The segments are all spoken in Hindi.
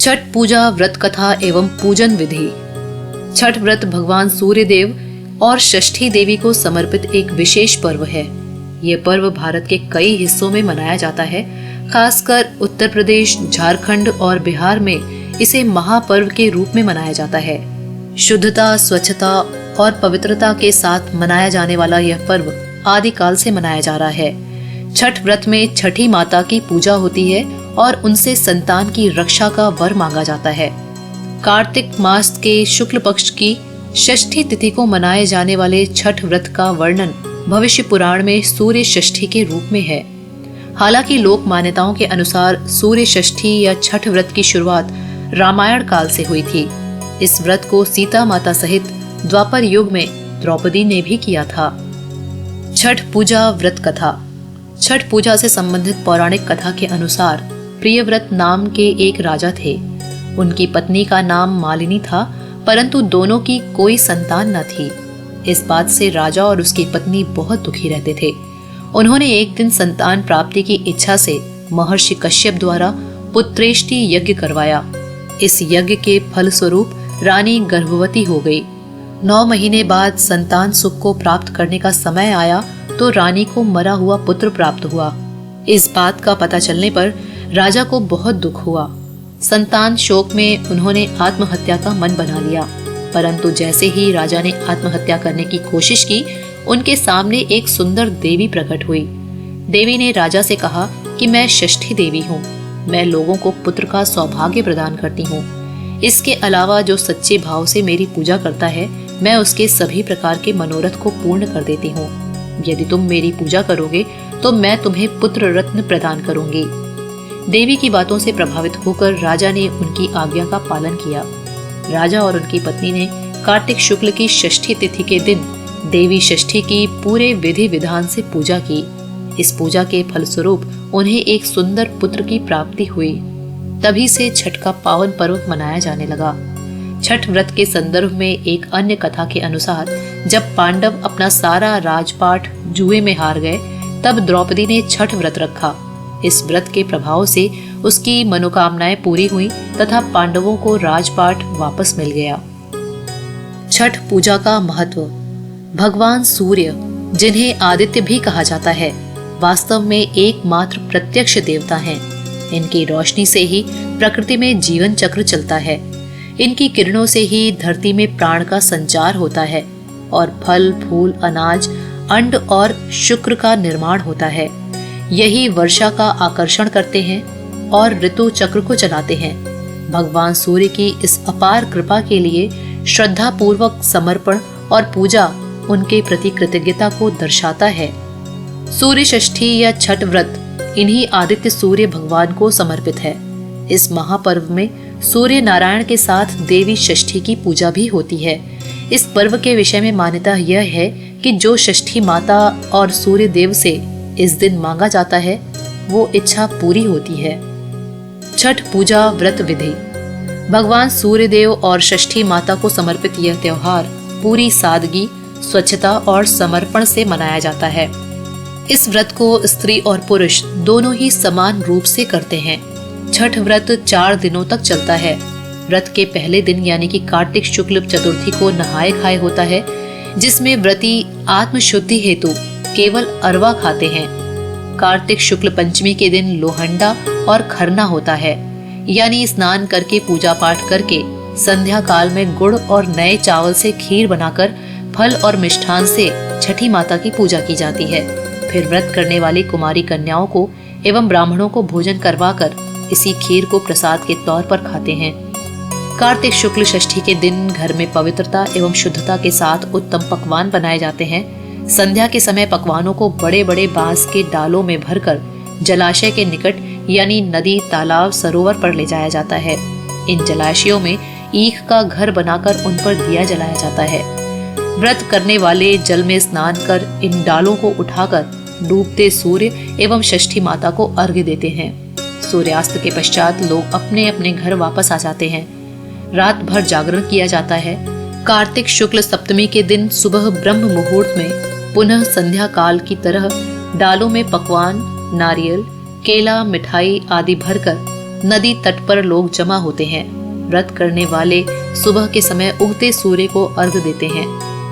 छठ पूजा व्रत कथा एवं पूजन विधि। छठ व्रत भगवान सूर्य देव और षष्ठी देवी को समर्पित एक विशेष पर्व है। यह पर्व भारत के कई हिस्सों में मनाया जाता है। खासकर उत्तर प्रदेश, झारखंड और बिहार में इसे महापर्व के रूप में मनाया जाता है। शुद्धता, स्वच्छता और पवित्रता के साथ मनाया जाने वाला यह पर्व आदिकाल से मनाया जा रहा है। छठ व्रत में छठी माता की पूजा होती है और उनसे संतान की रक्षा का वर मांगा जाता है। कार्तिक मास के शुक्ल पक्ष की षष्ठी तिथि को मनाए जाने वाले छठ व्रत का वर्णन भविष्य पुराण में सूर्य षष्ठी के रूप में है। हालांकि लोक मान्यताओं के अनुसार सूर्य षष्ठी या छठ व्रत की शुरुआत रामायण काल से हुई थी। इस व्रत को सीता माता सहित द्वापर युग में द्रौपदी ने भी किया था। छठ पूजा व्रत कथा। छठ पूजा से संबंधित पौराणिक कथा के अनुसार प्रियव्रत नाम के एक राजा थे। उनकी पत्नी का नाम मालिनी था, परंतु दोनों की कोई संतान न थी। इस बात से राजा और उसकी पत्नी बहुत दुखी रहते थे। उन्होंने एक दिन संतान प्राप्ति की इच्छा से महर्षि कश्यप द्वारा पुत्रेष्टि यज्ञ करवाया। इस यज्ञ के फल स्वरूप रानी गर्भवती हो गई। 9 महीने बाद संतान सुख को प्राप्त करने का समय आया तो रानी को मरा हुआ पुत्र प्राप्त हुआ। इस बात का पता चलने पर राजा को बहुत दुख हुआ। संतान शोक में उन्होंने आत्महत्या का मन बना लिया, परंतु जैसे ही राजा ने आत्महत्या करने की कोशिश की, उनके सामने एक सुंदर देवी प्रकट हुई। देवी ने राजा से कहा कि मैं षष्ठी देवी हूँ, मैं लोगों को पुत्र का सौभाग्य प्रदान करती हूँ। इसके अलावा जो सच्चे भाव से मेरी पूजा करता है, मैं उसके सभी प्रकार के मनोरथ को पूर्ण कर देती हूँ। यदि तुम मेरी पूजा करोगे तो मैं तुम्हें पुत्र रत्न प्रदान करूंगी। देवी की बातों से प्रभावित होकर राजा ने उनकी आज्ञा का पालन किया। राजा और उनकी पत्नी ने कार्तिक शुक्ल की षष्ठी तिथि के दिन देवी षष्ठी की पूरे विधि विधान से पूजा की। इस पूजा के फलस्वरूप उन्हें एक सुंदर पुत्र की प्राप्ति हुई। तभी से छठ का पावन पर्व मनाया जाने लगा। छठ व्रत के संदर्भ में एक अन्य कथा के अनुसार जब पांडव अपना सारा राजपाट जुए में हार गए, तब द्रौपदी ने छठ व्रत रखा। इस व्रत के प्रभाव से उसकी मनोकामनाएं पूरी हुई तथा पांडवों को राजपाट वापस मिल गया। छठ पूजा का महत्व। भगवान सूर्य, जिन्हें आदित्य भी कहा जाता है, वास्तव में एकमात्र प्रत्यक्ष देवता हैं। इनकी रोशनी से ही प्रकृति में जीवन चक्र चलता है। इनकी किरणों से ही धरती में प्राण का संचार होता है और फल, फूल, अनाज, अंड और शुक्र का निर्माण होता है। यही वर्षा का आकर्षण करते हैं और ऋतु चक्र को चलाते हैं। भगवान सूर्य की इस अपार कृपा के लिए श्रद्धा पूर्वक समर्पण और पूजा उनके प्रति कृतज्ञता को दर्शाता है। सूर्य षष्ठी या छठ व्रत इन्हीं आदित्य सूर्य भगवान को समर्पित है। इस महापर्व में सूर्य नारायण के साथ देवी षष्ठी की पूजा भी होती है। इस पर्व के विषय में मान्यता यह है कि जो षष्ठी माता और सूर्य देव से इस दिन मांगा जाता है, वो इच्छा पूरी होती है। छठ पूजा व्रत विधि। भगवान सूर्य देव और षष्ठी माता को समर्पित यह त्योहार पूरी सादगी, स्वच्छता और समर्पण से मनाया जाता है। इस व्रत को स्त्री और पुरुष दोनों ही समान रूप से करते हैं। छठ व्रत 4 दिनों तक चलता है। व्रत के पहले दिन यानी कि कार्तिक शुक्ल चतुर्थी को नहाए खाए होता है, जिसमें व्रती आत्मशुद्धि हेतु केवल अरवा खाते हैं। कार्तिक शुक्ल पंचमी के दिन लोहंडा और खरना होता है, यानी स्नान करके पूजा पाठ करके संध्या काल में गुड़ और नए चावल से खीर बनाकर फल और मिष्ठान से छठी माता की पूजा की जाती है। फिर व्रत करने वाली कुमारी कन्याओं को एवं ब्राह्मणों को भोजन करवाकर इसी खीर को प्रसाद के तौर पर खाते हैं। कार्तिक शुक्ल षष्ठी के दिन घर में पवित्रता एवं शुद्धता के साथ उत्तम पकवान बनाए जाते हैं। संध्या के समय पकवानों को बड़े बड़े बांस के डालों में भरकर जलाशय के निकट यानी नदी, तालाब, सरोवर पर ले जाया जाता है। इन जलाशयों में ईख का घर बनाकर उन पर दिया जलाया जाता है। व्रत करने वाले जल में स्नान कर इन डालों को उठाकर डूबते सूर्य एवं षष्ठी माता को अर्घ्य देते हैं। सूर्यास्त के पश्चात लोग अपने अपने घर वापस आ जाते हैं। रात भर जागरण किया जाता है। कार्तिक शुक्ल सप्तमी के दिन सुबह ब्रह्म मुहूर्त में पुनः संध्या काल की तरह डालों में पकवान, नारियल, केला, मिठाई आदि भरकर नदी तट पर लोग जमा होते हैं। व्रत करने वाले सुबह के समय उगते सूर्य को अर्घ देते हैं।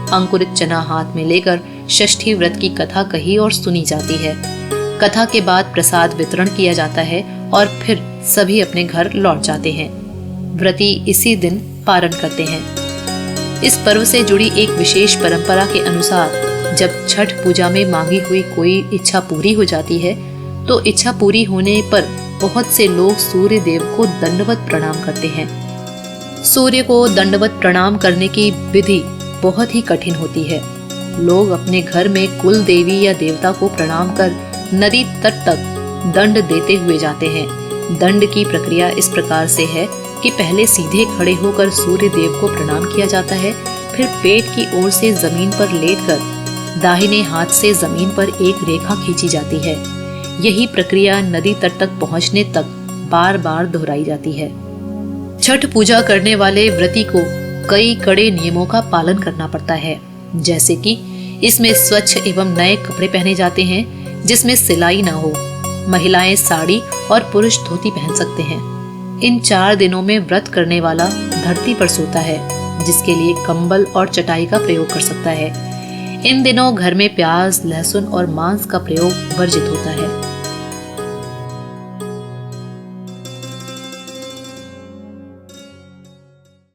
अंकुरित चना हाथ में लेकर षष्ठी व्रत की कथा कही और सुनी जाती है। कथा के बाद प्रसाद वितरण किया जाता है और फिर सभी अपने घर लौट जाते हैं। व्रती इसी दिन पारण करते हैं। इस पर्व से जुड़ी एक विशेष परंपरा के अनुसार जब छठ पूजा में मांगी हुई कोई इच्छा पूरी हो जाती है तो इच्छा पूरी होने पर बहुत से लोग सूर्य देव को दंडवत प्रणाम करते हैं। सूर्य को दंडवत प्रणाम करने की विधि बहुत ही कठिन होती है। लोग अपने घर में कुल देवी या देवता को प्रणाम कर नदी तट तक दंड देते हुए जाते हैं। दंड की प्रक्रिया इस प्रकार से है कि पहले सीधे खड़े होकर सूर्य देव को प्रणाम किया जाता है, फिर पेट की ओर से जमीन पर लेटकर दाहिने हाथ से जमीन पर एक रेखा खींची जाती है। यही प्रक्रिया नदी तट तक पहुंचने तक बार बार दोहराई जाती है। छठ पूजा करने वाले व्रती को कई कड़े नियमों का पालन करना पड़ता है, जैसे कि इसमें स्वच्छ एवं नए कपड़े पहने जाते हैं जिसमें सिलाई ना हो। महिलाएं साड़ी और पुरुष धोती पहन सकते हैं। इन 4 दिनों में व्रत करने वाला धरती पर सोता है, जिसके लिए कंबल और चटाई का प्रयोग कर सकता है। इन दिनों घर में प्याज, लहसुन और मांस का प्रयोग वर्जित होता है।